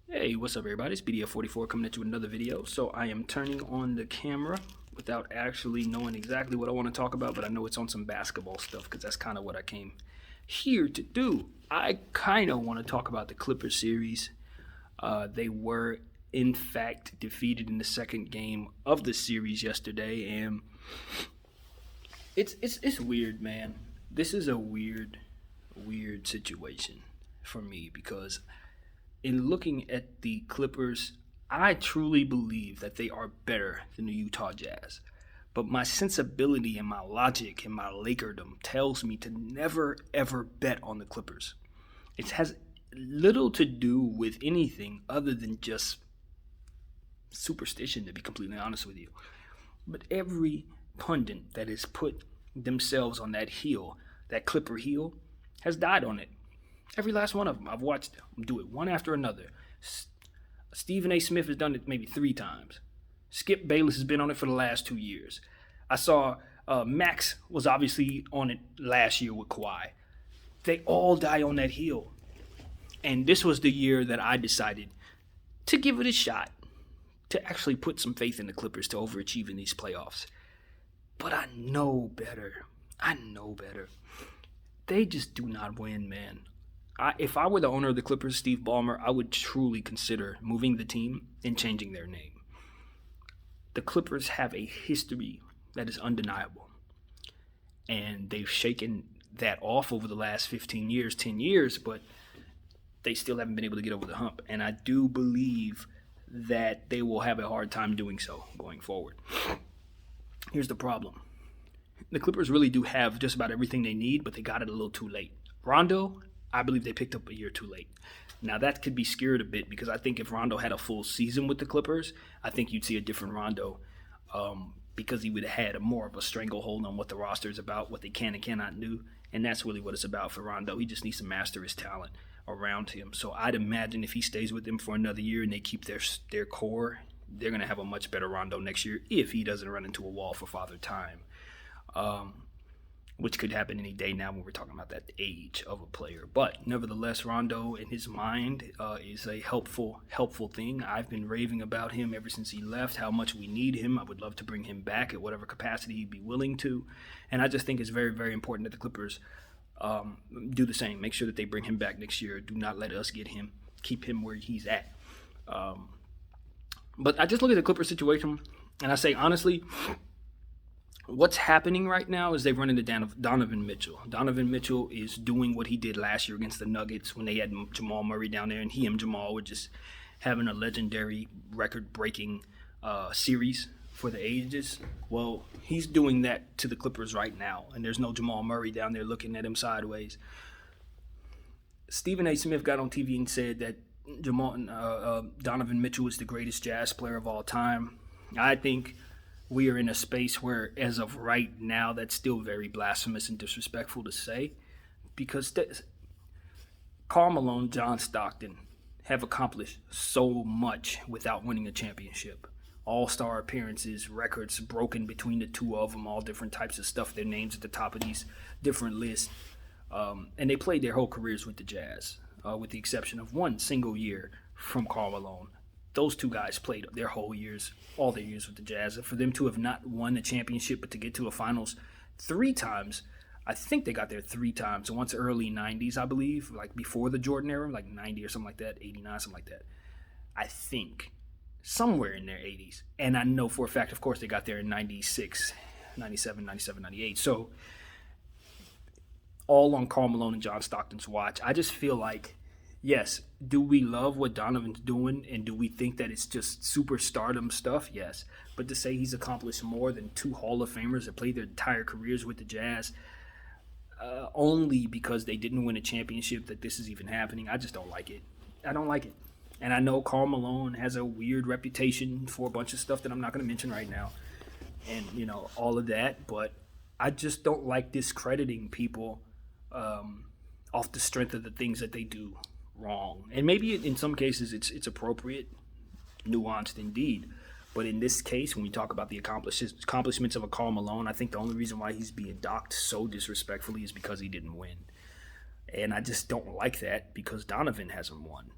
Hey, what's up, everybody? It's BDF44 coming at you with another video. So I am turning on the camera without actually knowing exactly what I want to talk about, but I know it's on some basketball stuff because that's kind of what I came here to do. I kind of want to talk about the Clippers series. They were, in fact, defeated in the second game of the series yesterday, and it's weird, man. This is a weird situation for me because in looking at the Clippers, I truly believe that they are better than the Utah Jazz. But my sensibility and my logic and my Lakerdom tells me to never ever bet on the Clippers. It has little to do with anything other than just superstition, to be completely honest with you. But every pundit that has put themselves on that heel, that Clipper heel, has died on it. Every last one of them. I've watched them do it one after another. Stephen A. Smith has done it maybe 3 times. Skip Bayless has been on it for the last 2 years. I saw Max was obviously on it last year with Kawhi. They all die on that heel. And this was the year that I decided to give it a shot, to actually put some faith in the Clippers to overachieve in these playoffs. But I know better. I know better. They just do not win, man. If I were the owner of the Clippers, Steve Ballmer, I would truly consider moving the team and changing their name. The Clippers have a history that is undeniable, and they've shaken that off over the last 15 years, 10 years, but they still haven't been able to get over the hump. And I do believe that they will have a hard time doing so going forward. Here's the problem. The Clippers really do have just about everything they need, but they got it a little too late. Rondo, I believe they picked up a year too late. Now, that could be scared a bit because I think if Rondo had a full season with the Clippers, I think you'd see a different Rondo because he would have had more of a stranglehold on what the roster is about, what they can and cannot do. And that's really what it's about for Rondo. He just needs to master his talent around him. So I'd imagine if he stays with them for another year and they keep their core, they're going to have a much better Rondo next year if he doesn't run into a wall for Father Time. Which could happen any day now when we're talking about that age of a player. But nevertheless, Rondo in his mind is a helpful thing. I've been raving about him ever since he left, how much we need him. I would love to bring him back at whatever capacity he'd be willing to. And I just think it's very, very important that the Clippers do the same. Make sure that they bring him back next year. Do not let us get him. Keep him where he's at. But I just look at the Clippers situation, and I say, honestly, what's happening right now is they've run into Donovan Mitchell. Donovan Mitchell is doing what he did last year against the Nuggets when they had Jamal Murray down there, and he and Jamal were just having a legendary record-breaking series for the ages. Well, he's doing that to the Clippers right now, and there's no Jamal Murray down there looking at him sideways. Stephen A. Smith got on TV and said that Donovan Mitchell is the greatest Jazz player of all time. I think we are in a space where, as of right now, that's still very blasphemous and disrespectful to say, because Karl Malone, John Stockton have accomplished so much without winning a championship. All-star appearances, records broken between the two of them, all different types of stuff. Their names at the top of these different lists. And they played their whole careers with the Jazz, with the exception of one single year from Karl Malone. Those two guys played their whole years, all their years with the Jazz. For them to have not won a championship but to get to a finals 3 times, I think they got there 3 times. Once early 90s, I believe, like before the Jordan era, like 90 or something like that, 89, something like that. I think somewhere in their 80s. And I know for a fact, of course, they got there in 96, 97, 97, 98. So all on Karl Malone and John Stockton's watch. I just feel like, yes, do we love what Donovan's doing, and do we think that it's just superstardom stuff? Yes. But to say he's accomplished more than 2 Hall of Famers that played their entire careers with the Jazz, only because they didn't win a championship, that this is even happening, I just don't like it. I don't like it. And I know Karl Malone has a weird reputation for a bunch of stuff that I'm not going to mention right now, and, all of that, but I just don't like discrediting people off the strength of the things that they do wrong. And maybe in some cases it's appropriate, nuanced indeed. But in this case, when we talk about the accomplishments of a Karl Malone, I think the only reason why he's being docked so disrespectfully is because he didn't win. And I just don't like that because Donovan hasn't won.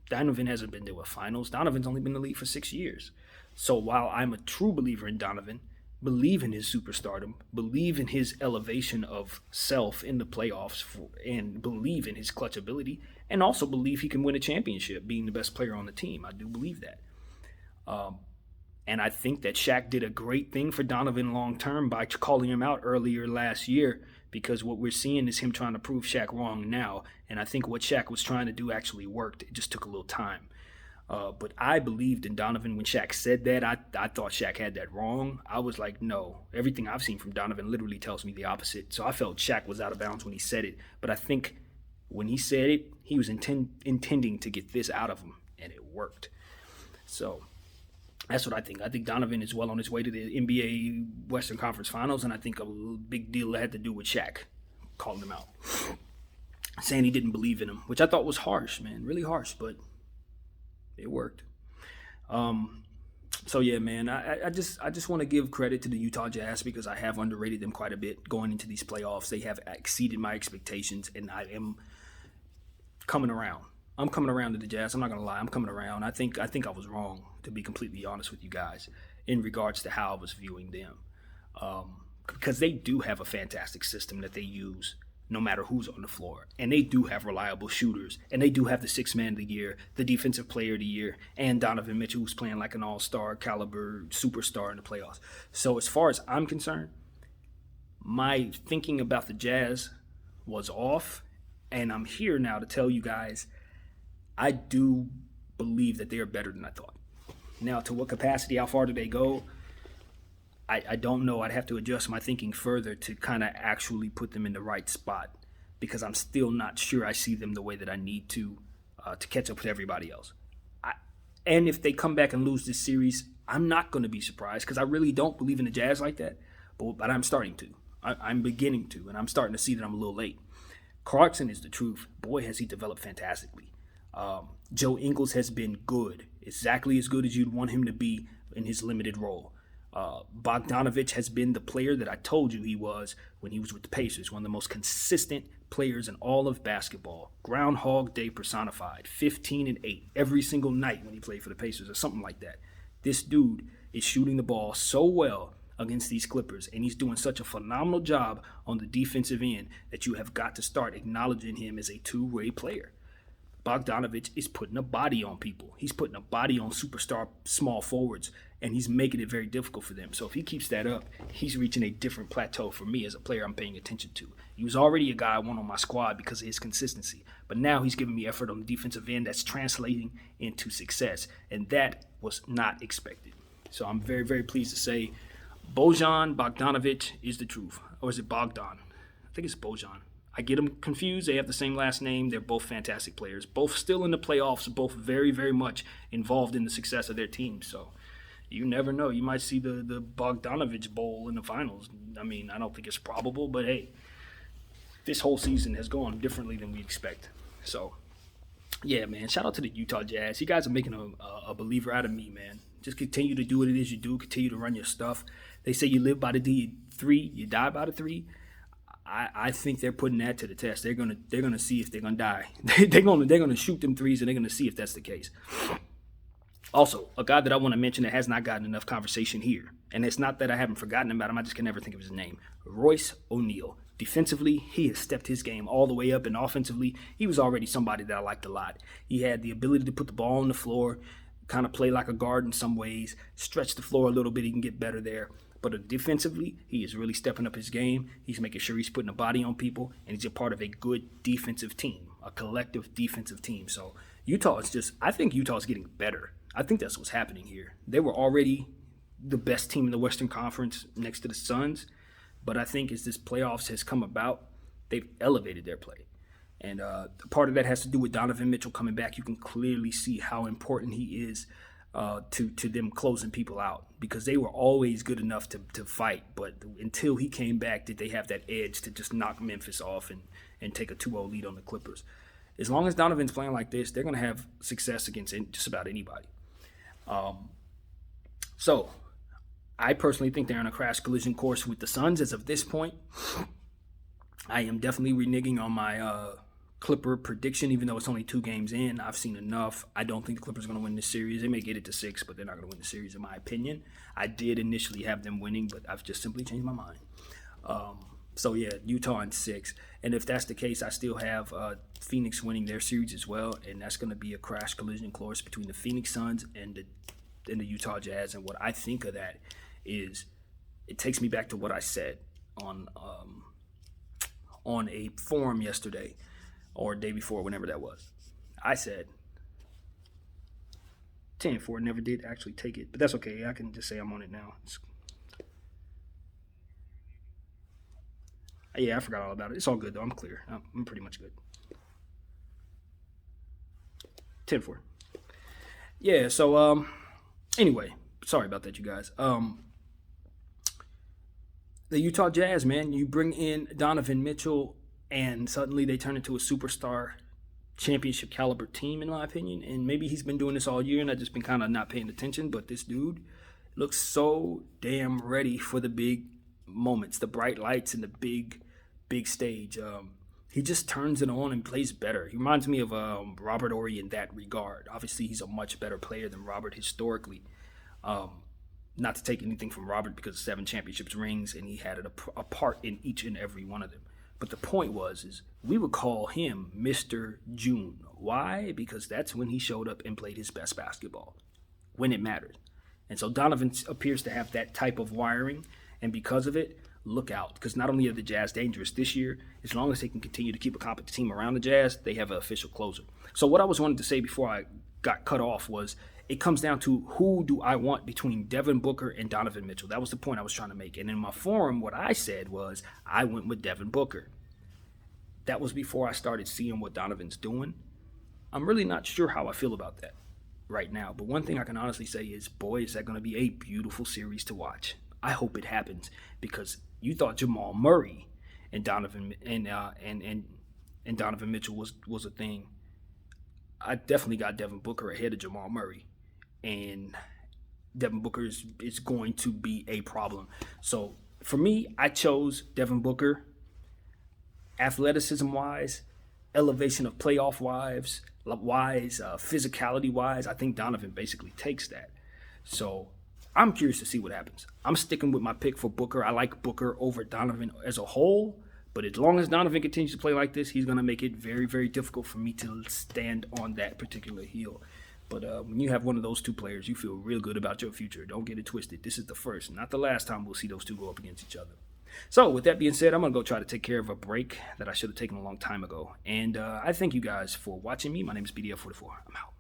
Donovan hasn't been to a finals. Donovan's only been in the league for 6 years. So while I'm a true believer in Donovan, believe in his superstardom, believe in his elevation of self in the playoffs, and believe in his clutch ability, and also believe he can win a championship being the best player on the team. I do believe that. And I think that Shaq did a great thing for Donovan long term by calling him out earlier last year, because what we're seeing is him trying to prove Shaq wrong now. And I think what Shaq was trying to do actually worked. It just took a little time. But I believed in Donovan when Shaq said that. I thought Shaq had that wrong. I was like, no. Everything I've seen from Donovan literally tells me the opposite. So I felt Shaq was out of bounds when he said it. But I think when he said it, he was intending to get this out of him, and it worked. So that's what I think. I think Donovan is well on his way to the NBA Western Conference Finals, and I think a big deal had to do with Shaq calling him out, saying he didn't believe in him, which I thought was harsh, man, really harsh, but it worked. So yeah, man, I just want to give credit to the Utah Jazz because I have underrated them quite a bit going into these playoffs. They have exceeded my expectations, and I am coming around. I'm coming around to the Jazz. I'm not gonna lie. I'm coming around. I think I was wrong, to be completely honest with you guys, in regards to how I was viewing them, because they do have a fantastic system that they use no matter who's on the floor, and they do have reliable shooters, and they do have the sixth man of the year, the defensive player of the year, and Donovan Mitchell, who's playing like an all-star caliber superstar in the playoffs. So as far as I'm concerned, my thinking about the Jazz was off, and I'm here now to tell you guys I do believe that they are better than I thought. Now, to what capacity, how far do they go? I don't know. I'd have to adjust my thinking further to kind of actually put them in the right spot, because I'm still not sure I see them the way that I need to catch up with everybody else. And if they come back and lose this series, I'm not going to be surprised, because I really don't believe in the Jazz like that, but I'm starting to. I'm beginning to, and I'm starting to see that I'm a little late. Clarkson is the truth. Boy, has he developed fantastically. Joe Ingles has been good, exactly as good as you'd want him to be in his limited role. Bogdanovich has been the player that I told you he was when he was with the Pacers, one of the most consistent players in all of basketball. Groundhog Day personified, 15-8 every single night when he played for the Pacers or something like that. This dude is shooting the ball so well against these Clippers, and he's doing such a phenomenal job on the defensive end that you have got to start acknowledging him as a two-way player. Bogdanovich is putting a body on people. He's putting a body on superstar small forwards, and he's making it very difficult for them. So if he keeps that up, he's reaching a different plateau for me as a player I'm paying attention to. He was already a guy I want on my squad because of his consistency, but now he's giving me effort on the defensive end that's translating into success, and that was not expected. So I'm very, very pleased to say Bojan Bogdanovich is the truth. Or is it Bogdan? I think it's Bojan. I get them confused. They have the same last name. They're both fantastic players. Both still in the playoffs. Both very, very much involved in the success of their teams. So you never know. You might see the Bogdanovich Bowl in the finals. I mean, I don't think it's probable, but hey, this whole season has gone differently than we expect. So, yeah, man, shout out to the Utah Jazz. You guys are making a believer out of me, man. Just continue to do what it is you do. Continue to run your stuff. They say you live by the three, you die by the three. I think they're putting that to the test. They're gonna see if they're gonna die. they're gonna shoot them threes, and they're gonna see if that's the case. Also, a guy that I want to mention that has not gotten enough conversation here, and it's not that I haven't forgotten about him. I just can never think of his name. Royce O'Neal. Defensively, he has stepped his game all the way up, and offensively, he was already somebody that I liked a lot. He had the ability to put the ball on the floor, kind of play like a guard in some ways, stretch the floor a little bit. He can get better there. But defensively, he is really stepping up his game. He's making sure he's putting a body on people, and he's a part of a good defensive team, a collective defensive team. So I think Utah is getting better. I think that's what's happening here. They were already the best team in the Western Conference next to the Suns, but I think as this playoffs has come about, they've elevated their play. And part of that has to do with Donovan Mitchell coming back. You can clearly see how important he is to them closing people out, because they were always good enough to fight, but until he came back did they have that edge to just knock Memphis off and take a 2-0 lead on the Clippers. As long as Donovan's playing like this, they're going to have success against just about anybody. So I personally think they're on a crash collision course with the Suns as of this point. I am definitely reneging on my Clipper prediction, even though it's only 2 games in. I've seen enough. I don't think the Clippers are going to win this series. They may get it to 6, but they're not going to win the series, in my opinion. I did initially have them winning, but I've just simply changed my mind. So, yeah, Utah in 6. And if that's the case, I still have Phoenix winning their series as well, and that's going to be a crash collision course between the Phoenix Suns and the Utah Jazz. And what I think of that is it takes me back to what I said on a forum yesterday or day before, whenever that was. I said 10-4, never did actually take it, but that's okay. I can just say I'm on it now. Yeah, I forgot all about it. It's all good, though. I'm clear. I'm pretty much good. 10-4. Yeah, so, anyway, sorry about that, you guys. The Utah Jazz, man, you bring in Donovan Mitchell, and suddenly they turn into a superstar championship caliber team, in my opinion. And maybe he's been doing this all year, and I've just been kind of not paying attention. But this dude looks so damn ready for the big moments, the bright lights, and the big stage. He just turns it on and plays better. He reminds me of Robert Horry in that regard. Obviously, he's a much better player than Robert historically. Not to take anything from Robert, because 7 championships rings, and he had a part in each and every one of them. But the point is we would call him Mr. June. Why? Because that's when he showed up and played his best basketball, when it mattered. And so Donovan appears to have that type of wiring, and because of it, look out. Because not only are the Jazz dangerous this year, as long as they can continue to keep a competent team around the Jazz, they have an official closer. So what I wanted to say before I got cut off was it comes down to who do I want between Devin Booker and Donovan Mitchell. That was the point I was trying to make. And in my forum, what I said was I went with Devin Booker. That was before I started seeing what Donovan's doing. I'm really not sure how I feel about that right now. But one thing I can honestly say is, boy, is that going to be a beautiful series to watch. I hope it happens, because you thought Jamal Murray and Donovan and Donovan Mitchell was a thing. I definitely got Devin Booker ahead of Jamal Murray, and Devin Booker is going to be a problem. So for me, I chose Devin Booker. Athleticism-wise, elevation of playoff-wise, physicality-wise, I think Donovan basically takes that. So I'm curious to see what happens. I'm sticking with my pick for Booker. I like Booker over Donovan as a whole, but as long as Donovan continues to play like this, he's going to make it very, very difficult for me to stand on that particular heel. But when you have one of those two players, you feel real good about your future. Don't get it twisted. This is the first, not the last time we'll see those two go up against each other. So with that being said, I'm going to go try to take care of a break that I should have taken a long time ago. And I thank you guys for watching me. My name is BDF44. I'm out.